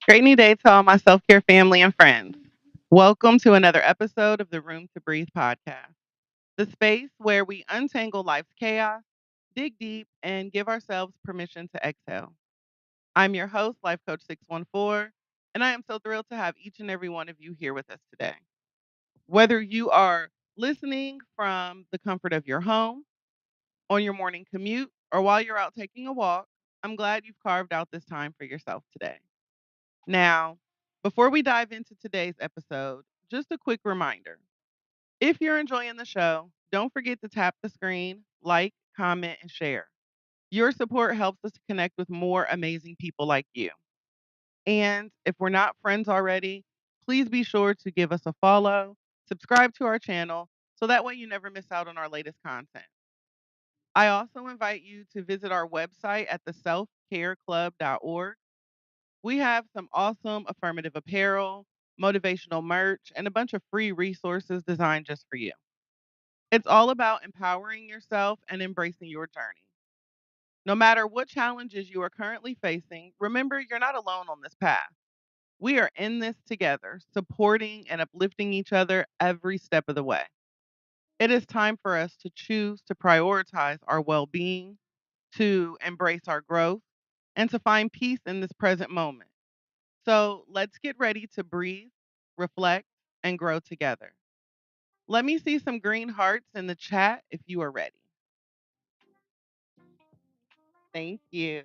Great new day to all my self care family and friends. Welcome to another episode of the Room to Breathe podcast, the space where we untangle life's chaos, dig deep, and give ourselves permission to exhale. I'm your host, Life Coach 614, and I am so thrilled to have each and every one of you here with us today. Whether you are listening from the comfort of your home, on your morning commute, or while you're out taking a walk, I'm glad you've carved out this time for yourself today. Now, before we dive into today's episode, just a quick reminder. If you're enjoying the show, don't forget to tap the screen, like, comment, and share. Your support helps us to connect with more amazing people like you. And if we're not friends already, please be sure to give us a follow, subscribe to our channel, so that way you never miss out on our latest content. I also invite you to visit our website at theselfcareclub.org. We have some awesome affirmative apparel, motivational merch, and a bunch of free resources designed just for you. It's all about empowering yourself and embracing your journey. No matter what challenges you are currently facing, remember you're not alone on this path. We are in this together, supporting and uplifting each other every step of the way. It is time for us to choose to prioritize our well being, to embrace our growth, and to find peace in this present moment. So let's get ready to breathe, reflect, and grow together. Let me see some green hearts in the chat if you are ready. Thank you.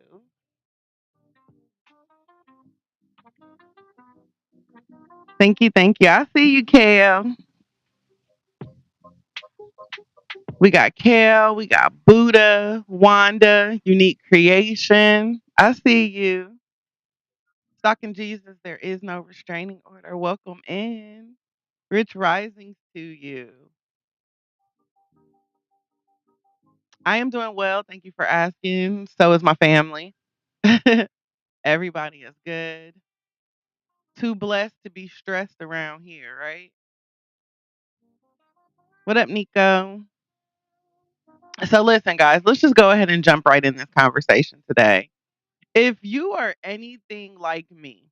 Thank you. Thank you. I see you, Kale. We got Kale. We got Buddha, Wanda, Unique Creation. I see you. Stalking Jesus, there is no restraining order. Welcome in. Rich risings to you. I am doing well. Thank you for asking. So is my family. Everybody is good. Too blessed to be stressed around here, right? What up, Nico? So, listen, guys, let's just go ahead and jump right in this conversation today. If you are anything like me,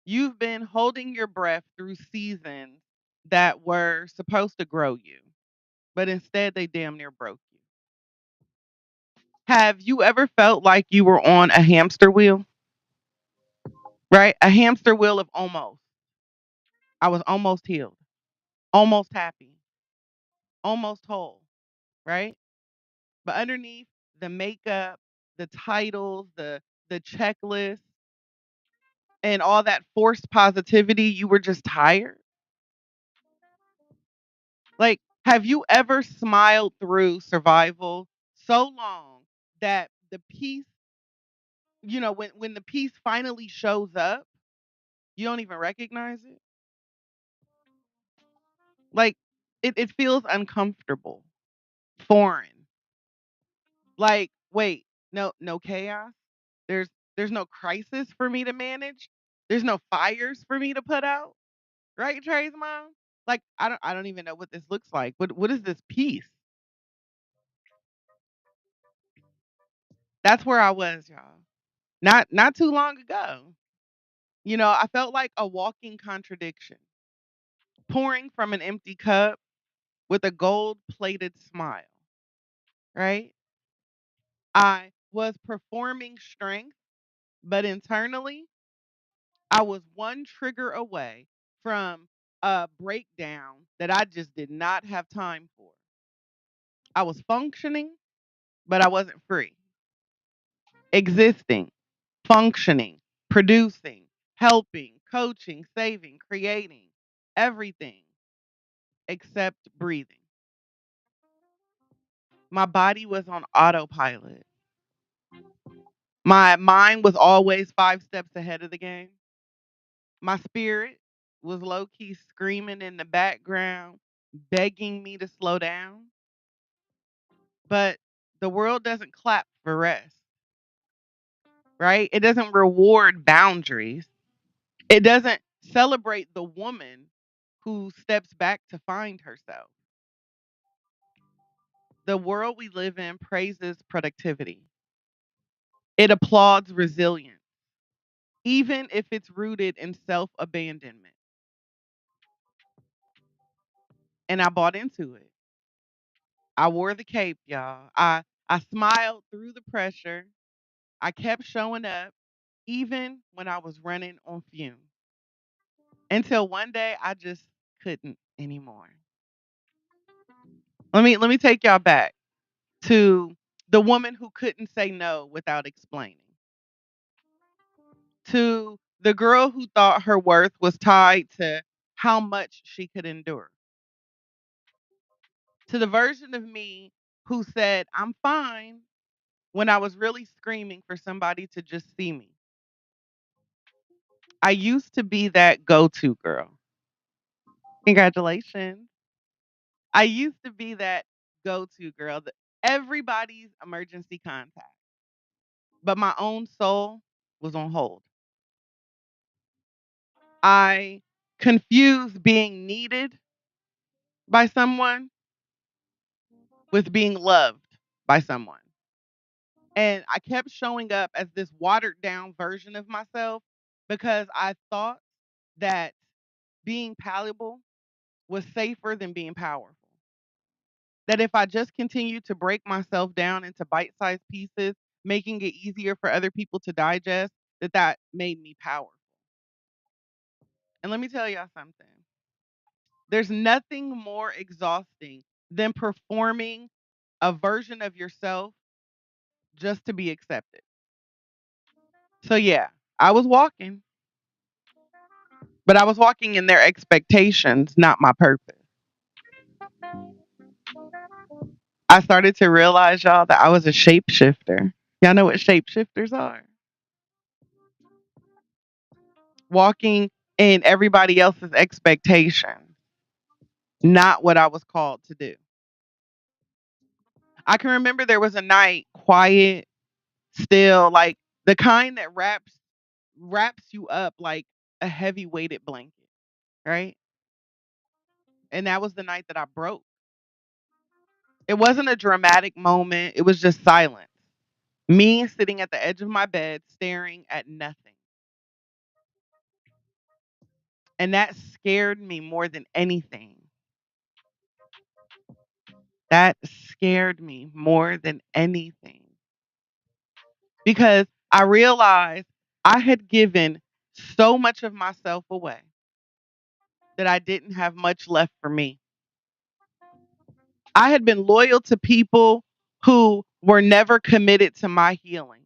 you've been holding your breath through seasons that were supposed to grow you, but instead they damn near broke you. Have you ever felt like you were on a hamster wheel, right? A hamster wheel of almost. I was almost healed, almost happy, almost whole, right? But underneath the makeup, the titles, the checklist, and all that forced positivity, you were just tired. Like, have you ever smiled through survival so long that the peace, when the peace finally shows up, you don't even recognize it? Like, it feels uncomfortable, foreign. Like, wait, no chaos. There's no crisis for me to manage. There's no fires for me to put out. Right, Trey's mom? Like, I don't even know what this looks like. What is this peace? That's where I was, y'all. Not too long ago. I felt like a walking contradiction, pouring from an empty cup with a gold-plated smile, right? I was performing strength, but internally, I was one trigger away from a breakdown that I just did not have time for. I was functioning, but I wasn't free. Existing, functioning, producing, helping, coaching, saving, creating, everything except breathing. My body was on autopilot. My mind was always 5 steps ahead of the game. My spirit was low key screaming in the background, begging me to slow down. But the world doesn't clap for rest, right? It doesn't reward boundaries. It doesn't celebrate the woman who steps back to find herself. The world we live in praises productivity. It applauds resilience. even if it's rooted in self abandonment. And I bought into it. I wore the cape, y'all. I smiled through the pressure. I kept showing up even when I was running on fumes. Until one day I just couldn't anymore. Let me take y'all back to the woman who couldn't say no without explaining. To the girl who thought her worth was tied to how much she could endure. To the version of me who said, "I'm fine," when I was really screaming for somebody to just see me. I used to be that go to girl. Congratulations. I used to be that go to girl, everybody's emergency contact, but my own soul was on hold. I confused being needed by someone with being loved by someone. And I kept showing up as this watered down version of myself because I thought that being palatable was safer than being powerful. That if I just continued to break myself down into bite-sized pieces, making it easier for other people to digest, that made me powerful. And let me tell y'all something. There's nothing more exhausting than performing a version of yourself just to be accepted. So yeah, I was walking, but I was walking in their expectations, not my purpose. I started to realize, y'all, that I was a shapeshifter. Y'all know what shapeshifters are? Walking in everybody else's expectations, not what I was called to do. I can remember there was a night, quiet, still, like the kind that wraps you up like a heavy weighted blanket, right? And that was the night that I broke. It wasn't a dramatic moment, it was just silence. Me sitting at the edge of my bed staring at nothing. And that scared me more than anything. That scared me more than anything because I realized I had given so much of myself away that I didn't have much left for me. I had been loyal to people who were never committed to my healing.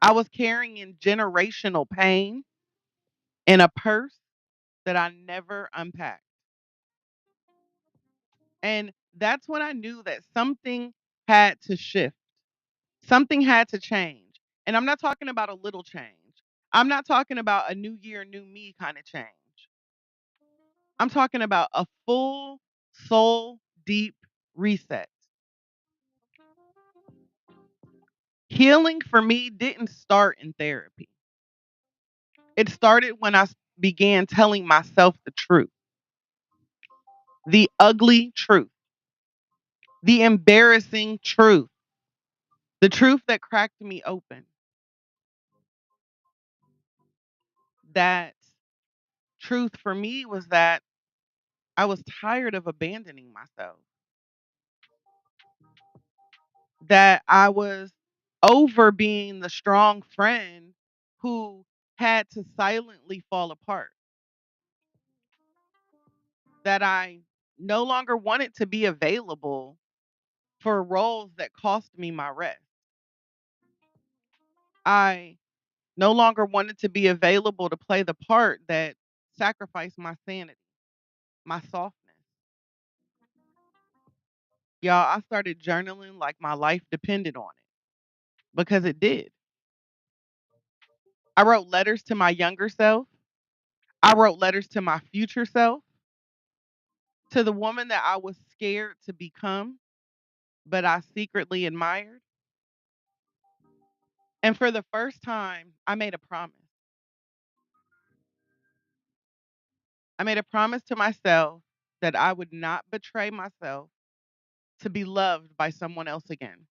I was carrying in generational pain in a purse that I never unpacked. And that's when I knew that something had to shift. Something had to change. And I'm not talking about a little change. I'm not talking about a new year, new me kind of change. I'm talking about a full soul deep reset. Healing for me didn't start in therapy. It started when began telling myself the truth, the ugly truth, the embarrassing truth, the truth that cracked me open. That truth for me was that I was tired of abandoning myself, that I was over being the strong friend who had to silently fall apart, that I no longer wanted to be available for roles that cost me my rest. I no longer wanted to be available to play the part that sacrificed my sanity, my softness. Y'all, I started journaling like my life depended on it because it did. I wrote letters to my younger self. I wrote letters to my future self, to the woman that I was scared to become, but I secretly admired. And for the first time, I made a promise. I made a promise to myself that I would not betray myself to be loved by someone else again.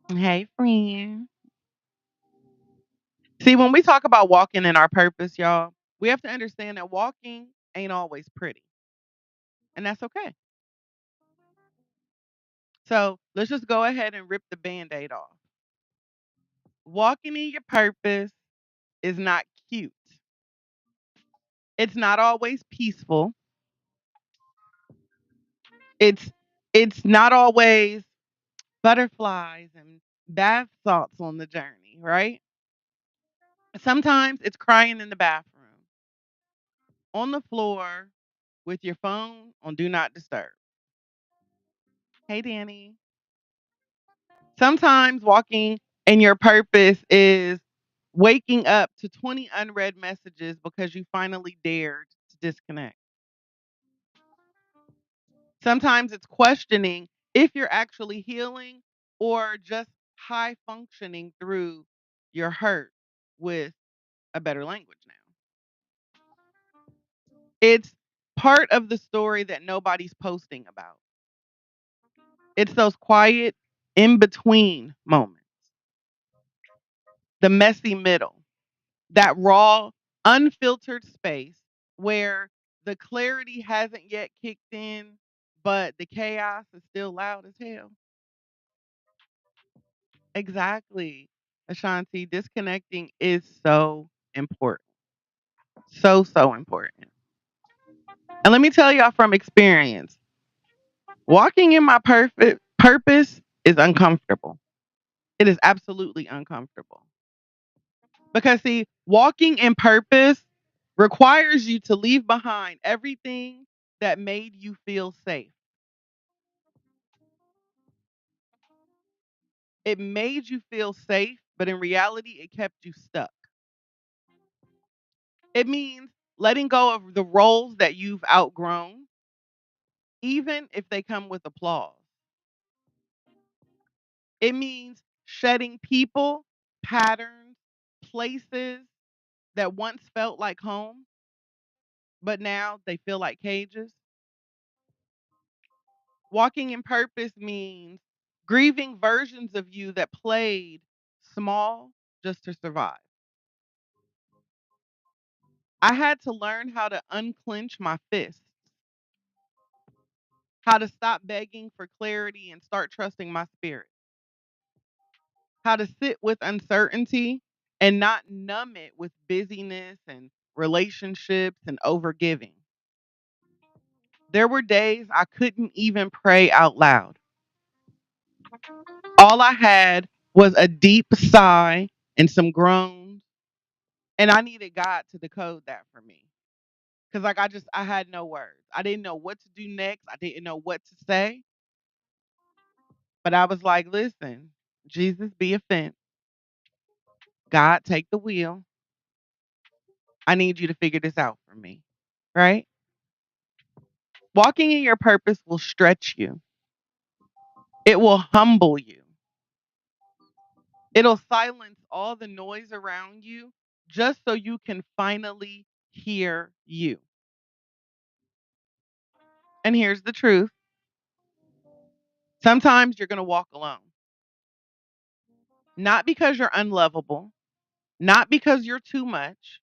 Hey, friend. See, when we talk about walking in our purpose, y'all, we have to understand that walking ain't always pretty, and that's okay. So let's just go ahead and rip the band aid off. Walking in your purpose is not cute. It's not always peaceful. It's it's not always butterflies and bath salts on the journey, right? Sometimes it's crying in the bathroom, on the floor, with your phone on do not disturb. Hey, Danny. Sometimes walking in your purpose is waking up to 20 unread messages because you finally dared to disconnect. Sometimes it's questioning if you're actually healing or just high functioning through your hurt with a better language now. It's part of the story that nobody's posting about. It's those quiet in between moments, the messy middle, that raw, unfiltered space where the clarity hasn't yet kicked in, but the chaos is still loud as hell. Exactly. Ashanti, disconnecting is so important. So, so important. And let me tell y'all from experience, walking in my perfect purpose is uncomfortable. It is absolutely uncomfortable. Because, see, walking in purpose requires you to leave behind everything that made you feel safe. It made you feel safe, but in reality, it kept you stuck. It means letting go of the roles that you've outgrown, even if they come with applause. It means shedding people, patterns, places that once felt like home, but now they feel like cages. Walking in purpose means grieving versions of you that played small just to survive. I had to learn how to unclench my fists, how to stop begging for clarity and start trusting my spirit, how to sit with uncertainty and not numb it with busyness and relationships and overgiving. There were days I couldn't even pray out loud. All I had was a deep sigh and some groans, and I needed God to decode that for me. Cause like I had no words. I didn't know what to do next. I didn't know what to say. But I was like, listen, Jesus be a fence. God take the wheel. I need you to figure this out for me. Right? Walking in your purpose will stretch you. It will humble you. It'll silence all the noise around you just so you can finally hear you. And here's the truth. Sometimes you're going to walk alone. Not because you're unlovable, not because you're too much,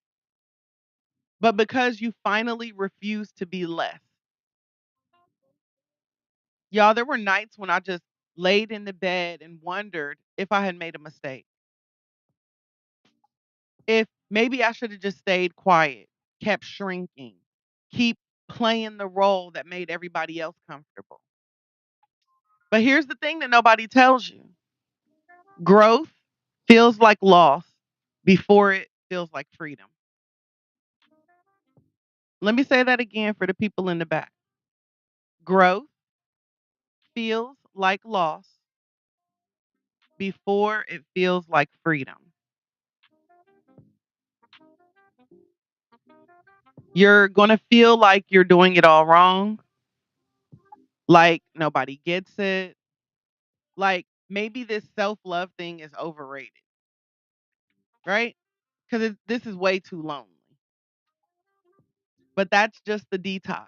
but because you finally refuse to be less. Y'all, there were nights when I just laid in the bed and wondered if I had made a mistake. If maybe I should have just stayed quiet, kept shrinking, keep playing the role that made everybody else comfortable. But here's the thing that nobody tells you. Growth feels like loss before it feels like freedom. Let me say that again for the people in the back. Growth feels like loss before it feels like freedom. You're going to feel like you're doing it all wrong, like nobody gets it, like maybe this self love thing is overrated, right? Because this is way too lonely. But that's just the detox.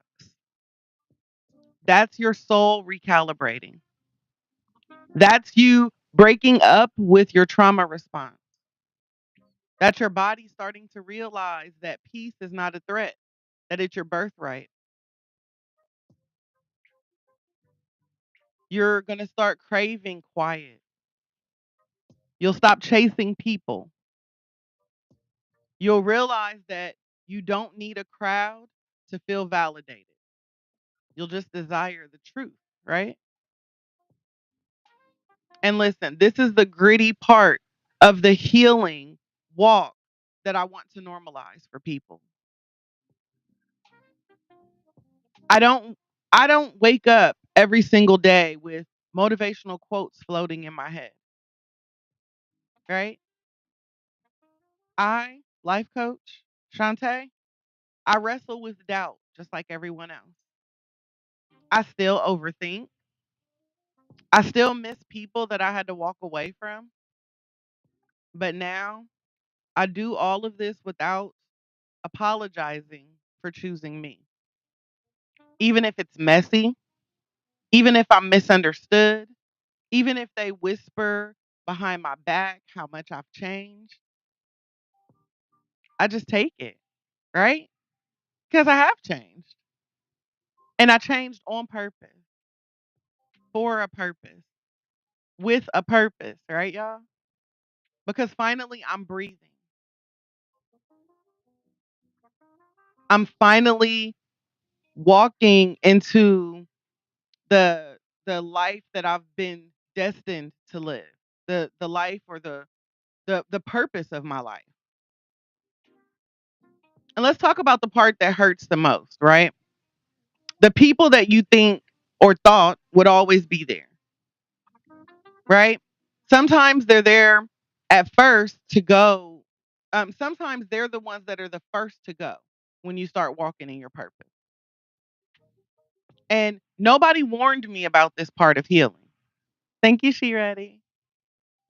That's your soul recalibrating. That's you breaking up with your trauma response. That your body's starting to realize that peace is not a threat, that it's your birthright. You're going to start craving quiet. You'll stop chasing people. You'll realize that you don't need a crowd to feel validated. You'll just desire the truth, right? And listen, this is the gritty part of the healing walk that I want to normalize for people. I don't I don't wake up every single day with motivational quotes floating in my head, right? Life coach, Shantae, I wrestle with doubt just like everyone else. I still overthink. I still miss people that I had to walk away from. But now I do all of this without apologizing for choosing me. Even if it's messy, even if I'm misunderstood, even if they whisper behind my back how much I've changed, I just take it, right? Because I have changed. And I changed on purpose, for a purpose, with a purpose, right, y'all? Because finally I'm breathing. I'm finally walking into the life that I've been destined to live. The life or the purpose of my life. And let's talk about the part that hurts the most, right? The people that you think or thought would always be there, right? Sometimes they're there at first to go. Sometimes they're the ones that are the first to go when you start walking in your purpose. And nobody warned me about this part of healing. Thank you, She Ready.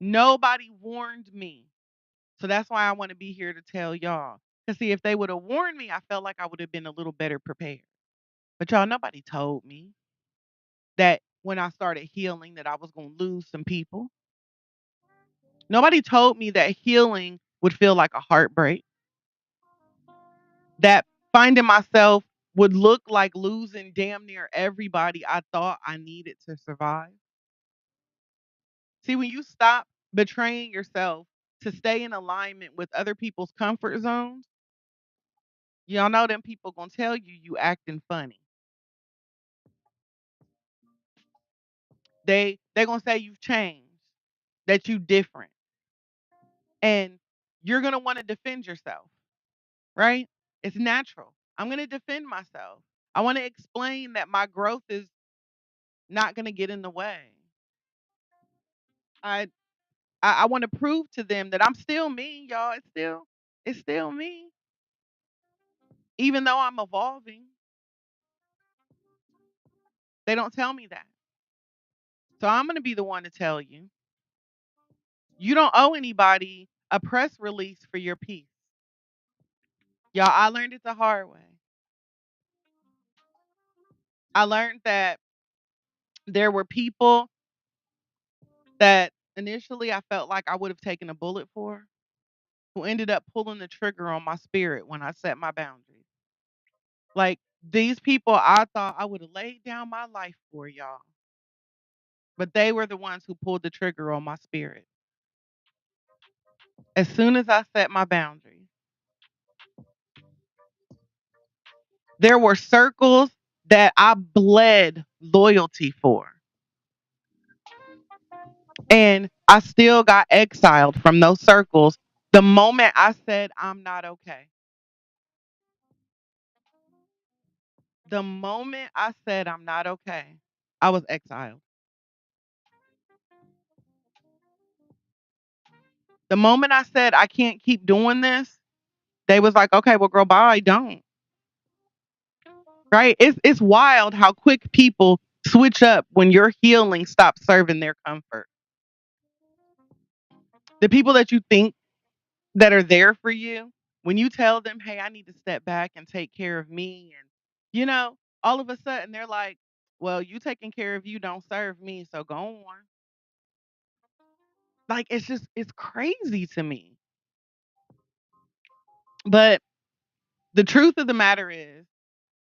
Nobody warned me. So that's why I want to be here to tell y'all. Because see, if they would have warned me, I felt like I would have been a little better prepared. But y'all, nobody told me that when I started healing that I was going to lose some people. Nobody told me that healing would feel like a heartbreak, that finding myself would look like losing damn near everybody I thought I needed to survive. See, when you stop betraying yourself to stay in alignment with other people's comfort zones, y'all know them people gonna tell you you acting funny. They gonna say you've changed, that you different, and you're gonna want to defend yourself, right? It's natural. I'm gonna defend myself. I want to explain that my growth is not gonna get in the way. I I want to prove to them that I'm still me, y'all. It's still me, even though I'm evolving. They don't tell me that, so I'm gonna be the one to tell you. You don't owe anybody a press release for your peace. Y'all, I learned it the hard way. I learned that there were people that initially I felt like I would have taken a bullet for, who ended up pulling the trigger on my spirit when I set my boundaries. Like these people I thought I would have laid down my life for, y'all, but they were the ones who pulled the trigger on my spirit. As soon as I set my boundaries, there were circles that I bled loyalty for. And I still got exiled from those circles the moment I said, I'm not okay. The moment I said, I'm not okay, I was exiled. The moment I said, I can't keep doing this, they was like, okay, well, girl, bye, don't. Right? It's wild how quick people switch up when your healing stops serving their comfort. The people that you think that are there for you, when you tell them, hey, I need to step back and take care of me, and you know, all of a sudden they're like, well, you taking care of you don't serve me, so go on. Like it's crazy to me. But the truth of the matter is,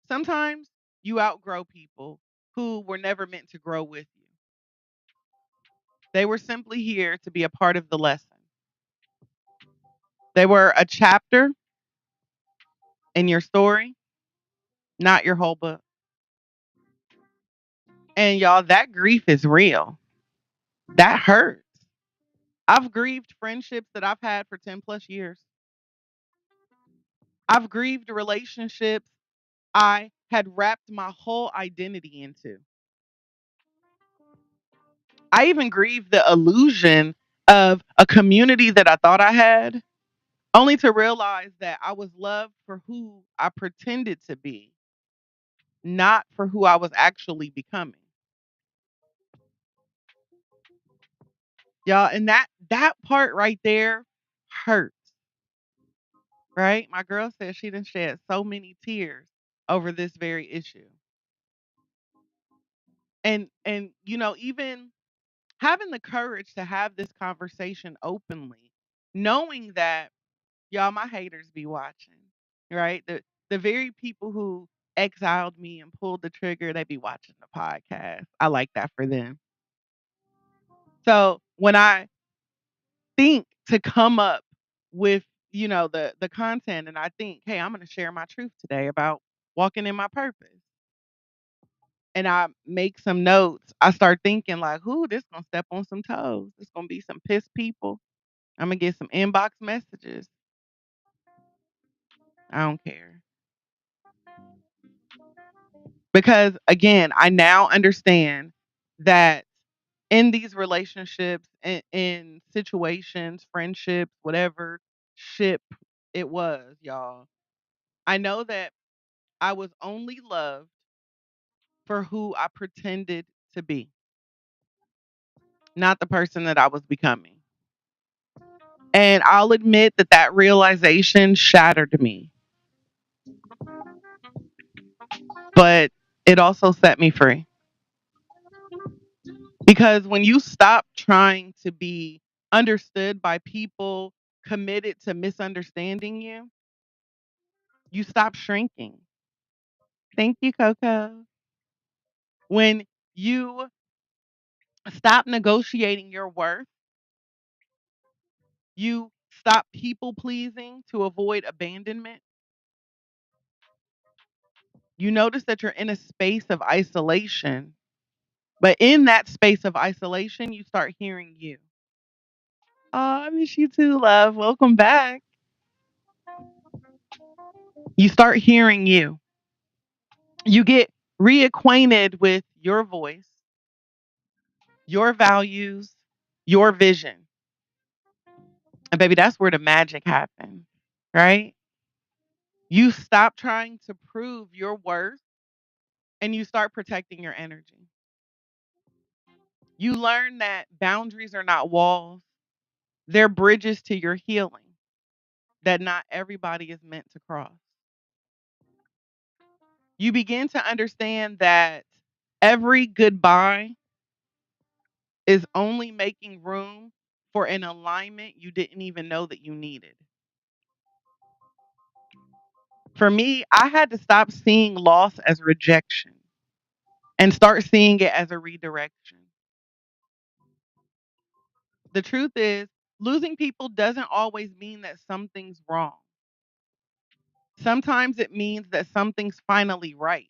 sometimes you outgrow people who were never meant to grow with you. They were simply here to be a part of the lesson. They were a chapter in your story, not your whole book. And y'all, that grief is real. That hurts. I've grieved friendships that I've had for 10 plus years. I've grieved relationships I had wrapped my whole identity into. I even grieved the illusion of a community that I thought I had, only to realize that I was loved for who I pretended to be, not for who I was actually becoming. Y'all, and that part right there hurts, right? My girl said she done shed so many tears over this very issue. And even having the courage to have this conversation openly, knowing that y'all, my haters be watching, right? The very people who exiled me and pulled the trigger, they be watching the podcast. I like that for them. So when I think to come up with, the content, and I think, hey, I'm gonna share my truth today about walking in my purpose. And I make some notes, I start thinking like, "Who this gonna step on some toes. It's gonna be some pissed people. I'm gonna get some inbox messages. I don't care." Because again, I now understand that in these relationships, in situations, friendships, whatever ship it was, y'all, I know that I was only loved for who I pretended to be, not the person that I was becoming. And I'll admit that that realization shattered me, but it also set me free. Because when you stop trying to be understood by people committed to misunderstanding you, you stop shrinking. Thank you, Coco. When you stop negotiating your worth, you stop people pleasing to avoid abandonment, you notice that you're in a space of isolation. But in that space of isolation, you start hearing you. Oh, I miss you too, love. Welcome back. You start hearing you. You get reacquainted with your voice, your values, your vision. And baby, that's where the magic happens, right? You stop trying to prove your worth and you start protecting your energy. You learn that boundaries are not walls, they're bridges to your healing that not everybody is meant to cross. You begin to understand that every goodbye is only making room for an alignment you didn't even know that you needed. For me, I had to stop seeing loss as rejection and start seeing it as a redirection. The truth is, losing people doesn't always mean that something's wrong. Sometimes it means that something's finally right.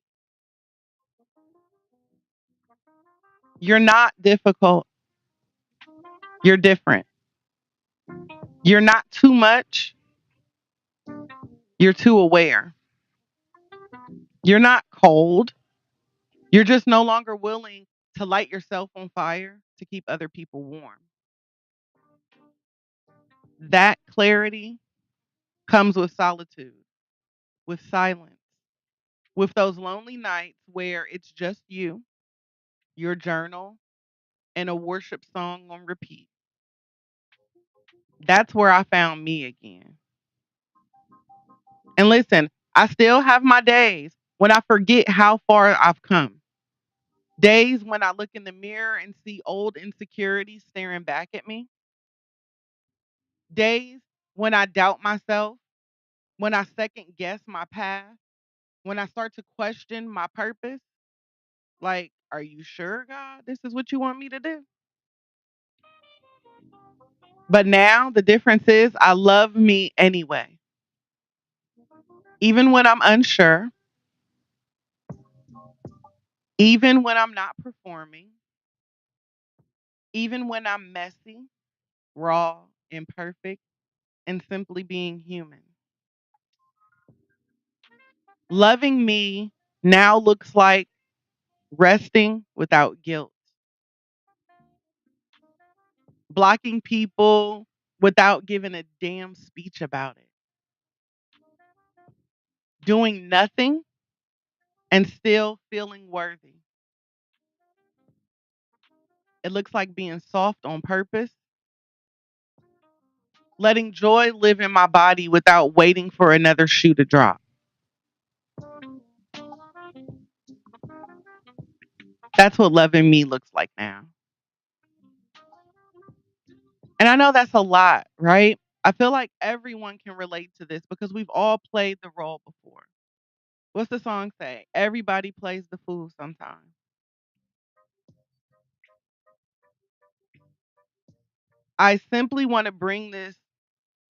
You're not difficult, you're different. You're not too much, you're too aware. You're not cold, you're just no longer willing to light yourself on fire to keep other people warm. That clarity comes with solitude, with silence, with those lonely nights where it's just you, your journal, and a worship song on repeat. That's where I found me again. And listen, I still have my days when I forget how far I've come. Days when I look in the mirror and see old insecurities staring back at me. Days when I doubt myself when I second guess my path, when I start to question my purpose, like, are you sure, God, this is what you want me to do? But now the difference is I love me anyway. Even when I'm unsure, even when I'm not performing, even when I'm messy, raw, imperfect, and simply being human. Loving me now looks like resting without guilt, blocking people without giving a damn speech about it, doing nothing and still feeling worthy. It looks like being soft on purpose, letting joy live in my body without waiting for another shoe to drop. That's what loving me looks like now. And I know that's a lot, right? I feel like everyone can relate to this because we've all played the role before. What's the song say? Everybody plays the fool sometimes. I simply want to bring this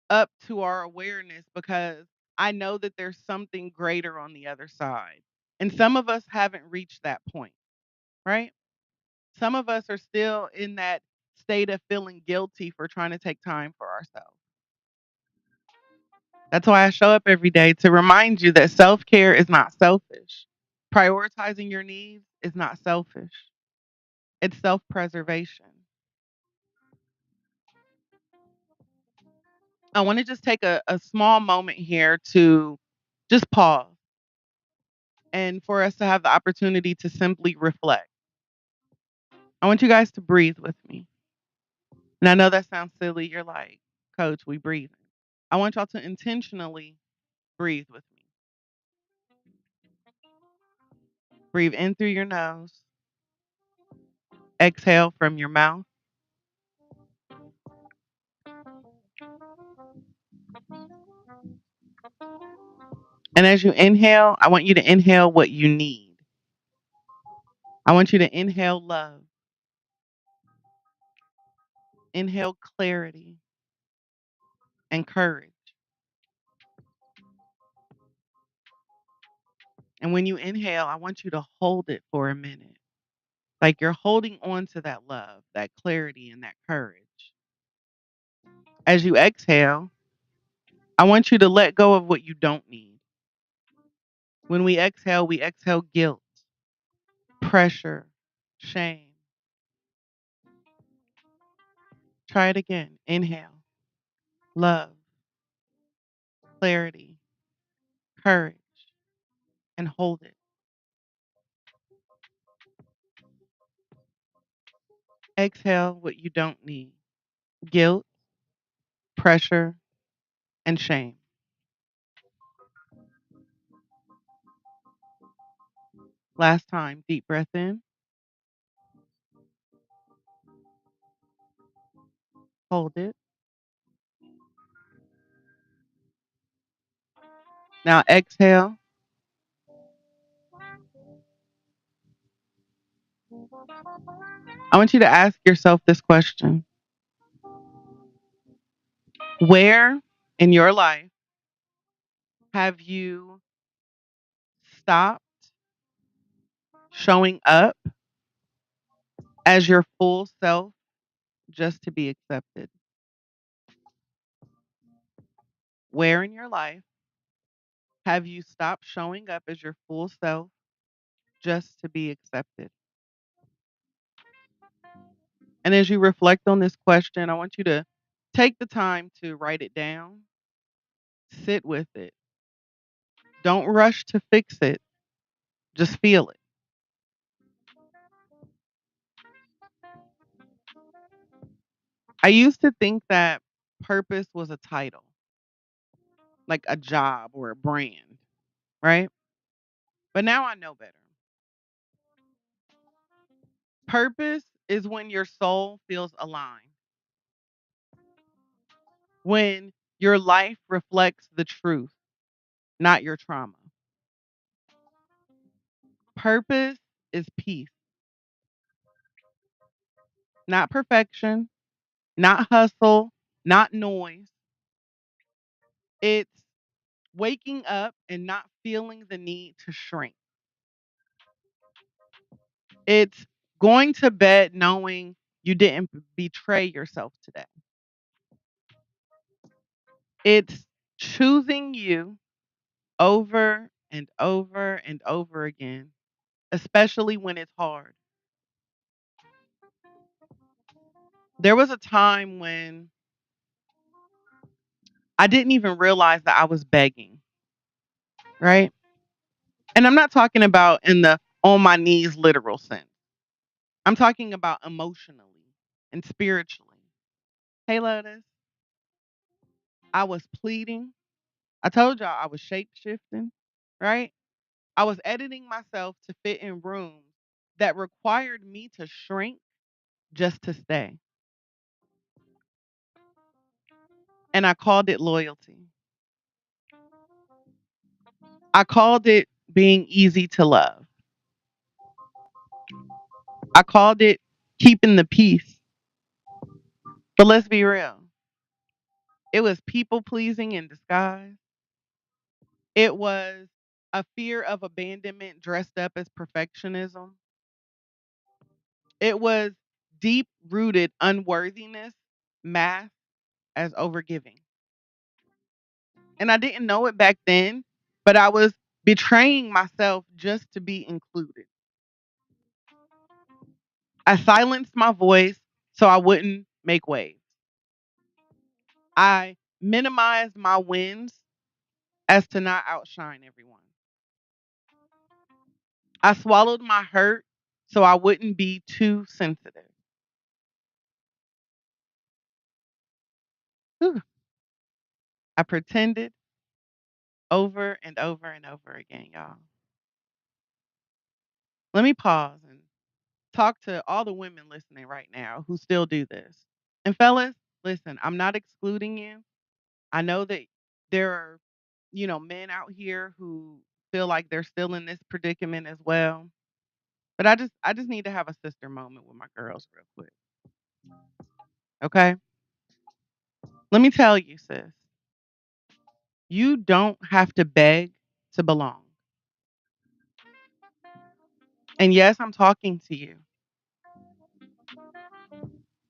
up to our awareness because I know that there's something greater on the other side. And some of us haven't reached that point, right? Some of us are still in that state of feeling guilty for trying to take time for ourselves. That's why I show up every day to remind you that self care is not selfish. Prioritizing your needs is not selfish, it's self preservation. I want to just take a small moment here to just pause and for us to have the opportunity to simply reflect. I want you guys to breathe with me. And I know that sounds silly. You're like, Coach, we breathe. I want y'all to intentionally breathe with me. Breathe in through your nose, exhale from your mouth. And as you inhale, I want you to inhale what you need. I want you to inhale love, inhale clarity and courage. And when you inhale, I want you to hold it for a minute. Like you're holding on to that love, that clarity, and that courage. As you exhale, I want you to let go of what you don't need. When we exhale guilt, pressure, shame. Try it again. Inhale, love, clarity, courage, and hold it. Exhale what you don't need guilt, pressure, and shame. Last time, deep breath in, hold it. Now exhale. I want you to ask yourself this question: where in your life have you stopped showing up as your full self just to be accepted? Where in your life have you stopped showing up as your full self just to be accepted? And as you reflect on this question, I want you to take the time to write it down, sit with it. Don't rush to fix it, just feel it. I used to think that purpose was a title, like a job or a brand, right? But now I know better. Purpose is when your soul feels aligned, when your life reflects the truth, not your trauma. Purpose is peace, not perfection, not hustle, not noise. It's waking up and not feeling the need to shrink. It's going to bed knowing you didn't betray yourself today. It's choosing you over and over and over again, especially when it's hard. There was a time when I didn't even realize that I was begging, right? And I'm not talking about in the on my knees literal sense. I'm talking about emotionally and spiritually. Hey, Lotus, I was pleading. I told y'all I was shape shifting, right? I was editing myself to fit in rooms that required me to shrink just to stay. And I called it loyalty. I called it being easy to love. I called it keeping the peace. But let's be real. It was people pleasing in disguise. It was a fear of abandonment dressed up as perfectionism. It was deep rooted unworthiness masked as overgiving. And I didn't know it back then, but I was betraying myself just to be included. I silenced my voice so I wouldn't make waves. I minimized my wins as to not outshine everyone. I swallowed my hurt so I wouldn't be too sensitive. Whew. I pretended over and over and over again, y'all. Let me pause and talk to all the women listening right now who still do this. And fellas, listen, I'm not excluding you. I know that there are, men out here who feel like they're still in this predicament as well. But I just need to have a sister moment with my girls real quick. Okay? Let me tell you, sis. You don't have to beg to belong. And yes, I'm talking to you.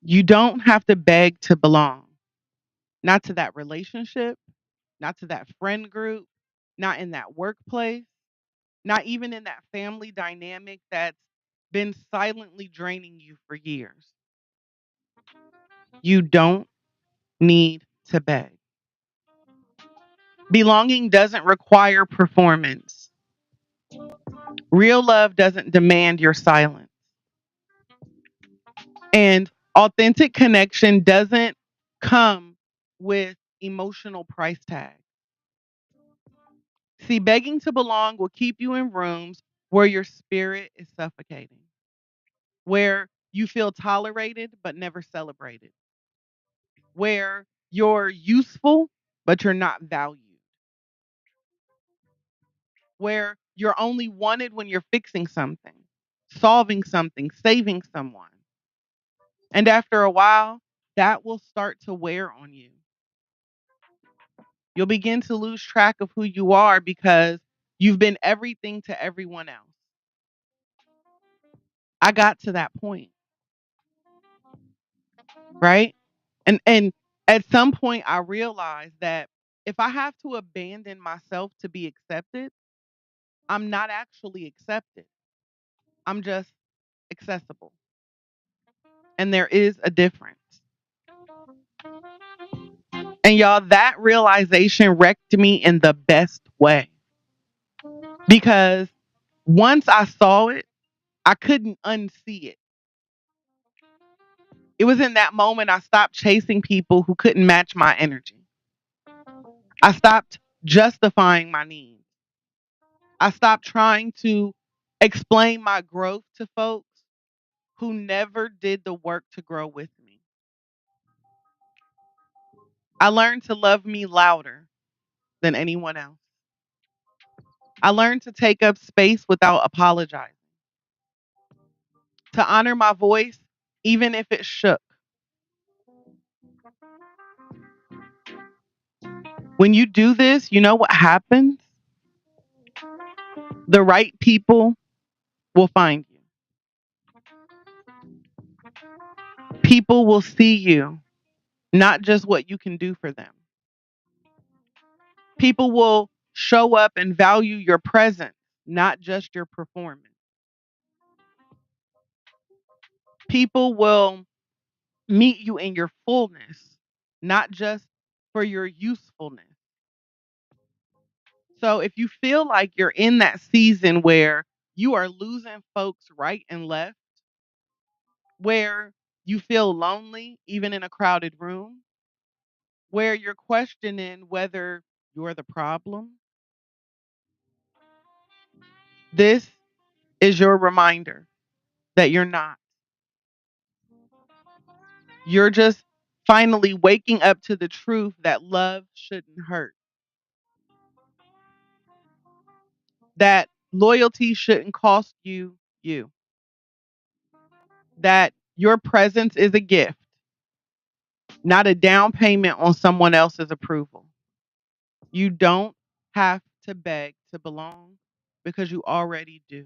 You don't have to beg to belong. Not to that relationship, not to that friend group, not in that workplace, not even in that family dynamic that's been silently draining you for years. You don't need to beg. Belonging doesn't require performance. Real love doesn't demand your silence. And authentic connection doesn't come with emotional price tag. See, begging to belong will keep you in rooms where your spirit is suffocating, where you feel tolerated but never celebrated, where you're useful but you're not valued, where you're only wanted when you're fixing something, solving something, saving someone. And after a while, that will start to wear on you. You'll begin to lose track of who you are because you've been everything to everyone else. I got to that point, right? And at some point I realized that if I have to abandon myself to be accepted, I'm not actually accepted. I'm just accessible. And there is a difference. And y'all, that realization wrecked me in the best way because once I saw it, I couldn't unsee it. It was in that moment I stopped chasing people who couldn't match my energy. I stopped justifying my needs. I stopped trying to explain my growth to folks who never did the work to grow with me. I learned to love me louder than anyone else. I learned to take up space without apologizing, to honor my voice, even if it shook. When you do this, you know what happens? The right people will find you. People will see you, not just what you can do for them. People will show up and value your presence, not just your performance. People will meet you in your fullness, not just for your usefulness. So if you feel like you're in that season where you are losing folks right and left, where you feel lonely even in a crowded room, where you're questioning whether you're the problem, this is your reminder that you're not. You're just finally waking up to the truth that love shouldn't hurt, that loyalty shouldn't cost you you, that your presence is a gift, not a down payment on someone else's approval. You don't have to beg to belong because you already do.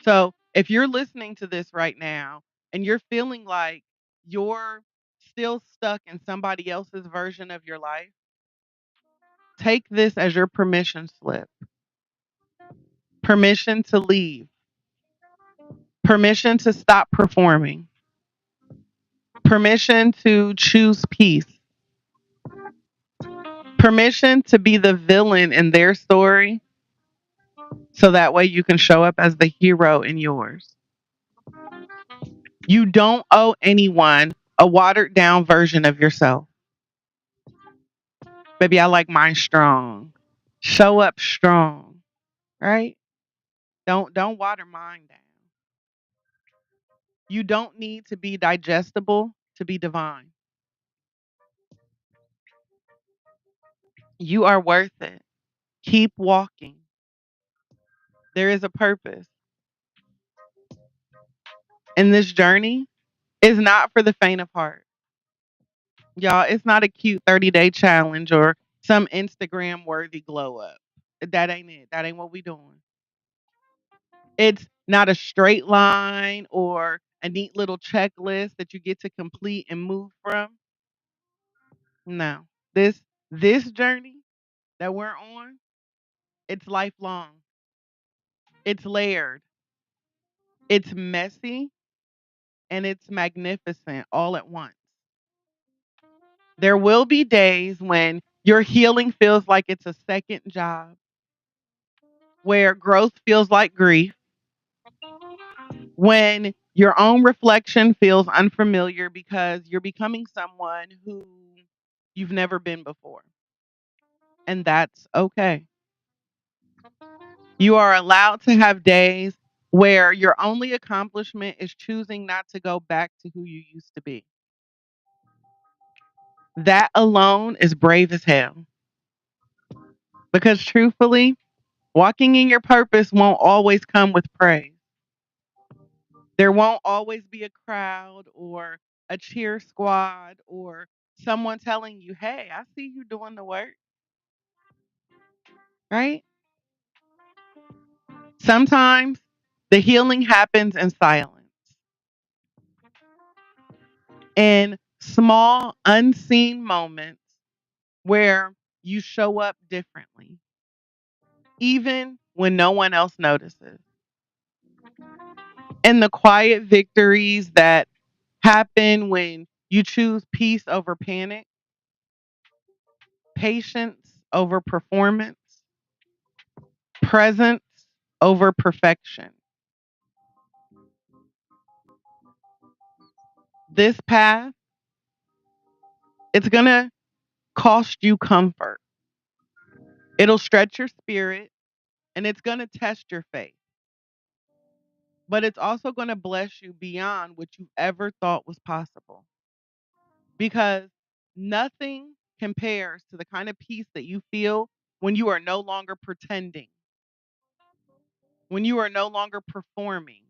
So if you're listening to this right now and you're feeling like you're still stuck in somebody else's version of your life, take this as your permission slip. Permission to leave. Permission to stop performing. Permission to choose peace. Permission to be the villain in their story so that way you can show up as the hero in yours. You don't owe anyone a watered down version of yourself. Baby, I like mine strong. Show up strong, right? Don't water mine down. You don't need to be digestible to be divine. You are worth it. Keep walking. There is a purpose. And this journey is not for the faint of heart. Y'all, it's not a cute 30-day challenge or some Instagram worthy glow up. That ain't it. That ain't what we doing. It's not a straight line or a neat little checklist that you get to complete and move from. No. This journey that we're on, it's lifelong. It's layered. It's messy and it's magnificent all at once. There will be days when your healing feels like it's a second job, where growth feels like grief, when your own reflection feels unfamiliar because you're becoming someone who you've never been before. And that's okay. You are allowed to have days where your only accomplishment is choosing not to go back to who you used to be. That alone is brave as hell. Because truthfully, walking in your purpose won't always come with praise. There won't always be a crowd or a cheer squad or someone telling you, hey, I see you doing the work, right? Sometimes the healing happens in silence, in small, unseen moments where you show up differently, even when no one else notices. And the quiet victories that happen when you choose peace over panic, patience over performance, presence over perfection. This path, it's going to cost you comfort. It'll stretch your spirit and it's going to test your faith. But it's also going to bless you beyond what you ever thought was possible. Because nothing compares to the kind of peace that you feel when you are no longer pretending, when you are no longer performing,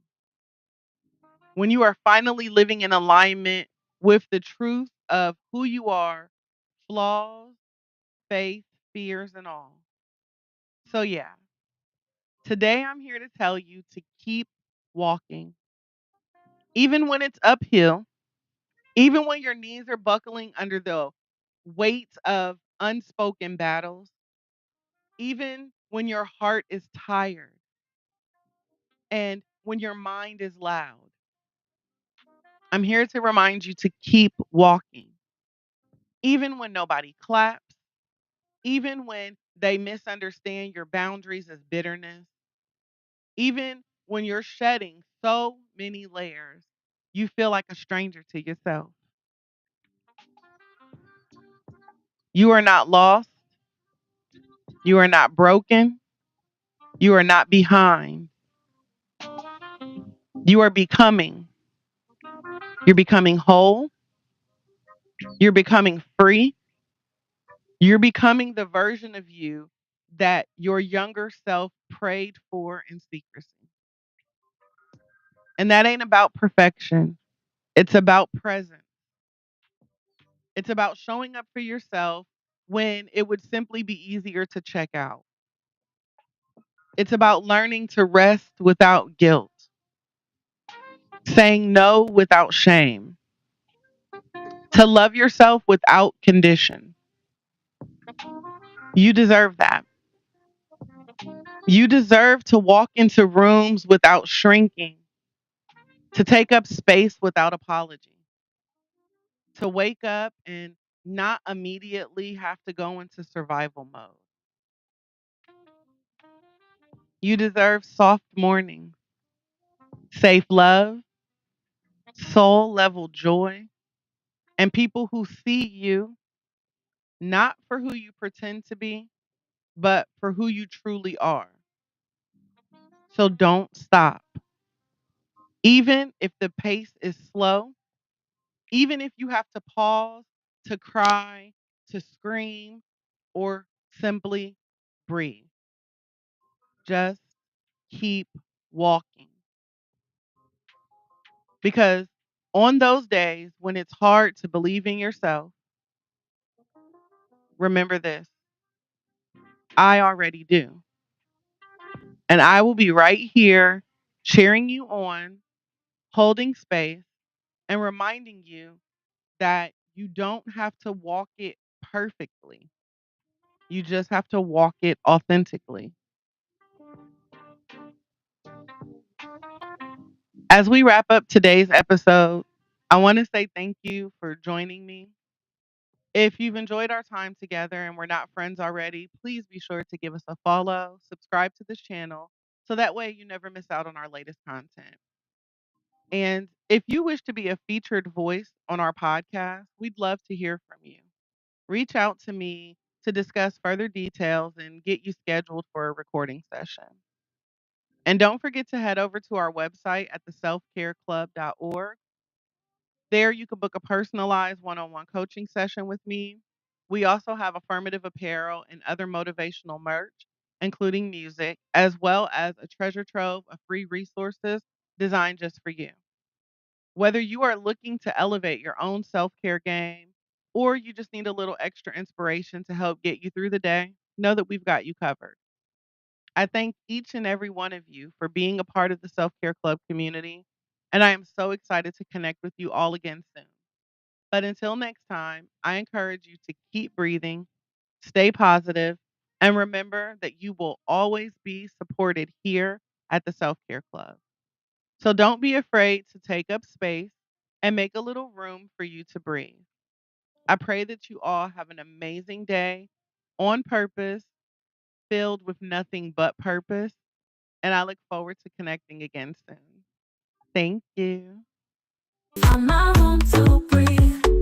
when you are finally living in alignment with the truth of who you are, flaws, faith, fears, and all. So, yeah, today I'm here to tell you to keep walking, even when it's uphill, even when your knees are buckling under the weight of unspoken battles, even when your heart is tired and when your mind is loud. I'm here to remind you to keep walking, even when nobody claps, even when they misunderstand your boundaries as bitterness, even when you're shedding so many layers, you feel like a stranger to yourself. You are not lost. You are not broken. You are not behind. You are becoming. You're becoming whole. You're becoming free. You're becoming the version of you that your younger self prayed for in secrecy. And that ain't about perfection, it's about presence. It's about showing up for yourself when it would simply be easier to check out. It's about learning to rest without guilt, saying no without shame, to love yourself without condition. You deserve that. You deserve to walk into rooms without shrinking, to take up space without apology, to wake up and not immediately have to go into survival mode. You deserve soft mornings, safe love, soul level joy, and people who see you not for who you pretend to be, but for who you truly are. So don't stop. Even if the pace is slow, even if you have to pause to cry, to scream, or simply breathe, just keep walking. Because on those days when it's hard to believe in yourself, remember this: I already do. And I will be right here cheering you on, holding space, and reminding you that you don't have to walk it perfectly. You just have to walk it authentically. As we wrap up today's episode, I want to say thank you for joining me. If you've enjoyed our time together and we're not friends already, please be sure to give us a follow, subscribe to this channel, so that way you never miss out on our latest content. And if you wish to be a featured voice on our podcast, we'd love to hear from you. Reach out to me to discuss further details and get you scheduled for a recording session. And don't forget to head over to our website at theselfcareclub.org. There, you can book a personalized one on one coaching session with me. We also have affirmative apparel and other motivational merch, including music, as well as a treasure trove of free resources designed just for you. Whether you are looking to elevate your own self care game or you just need a little extra inspiration to help get you through the day, know that we've got you covered. I thank each and every one of you for being a part of the Self Care Club community, and I am so excited to connect with you all again soon. But until next time, I encourage you to keep breathing, stay positive, and remember that you will always be supported here at the Self Care Club. So don't be afraid to take up space and make a little room for you to breathe. I pray that you all have an amazing day on purpose, filled with nothing but purpose, and I look forward to connecting again soon. Thank you. Find my room to breathe.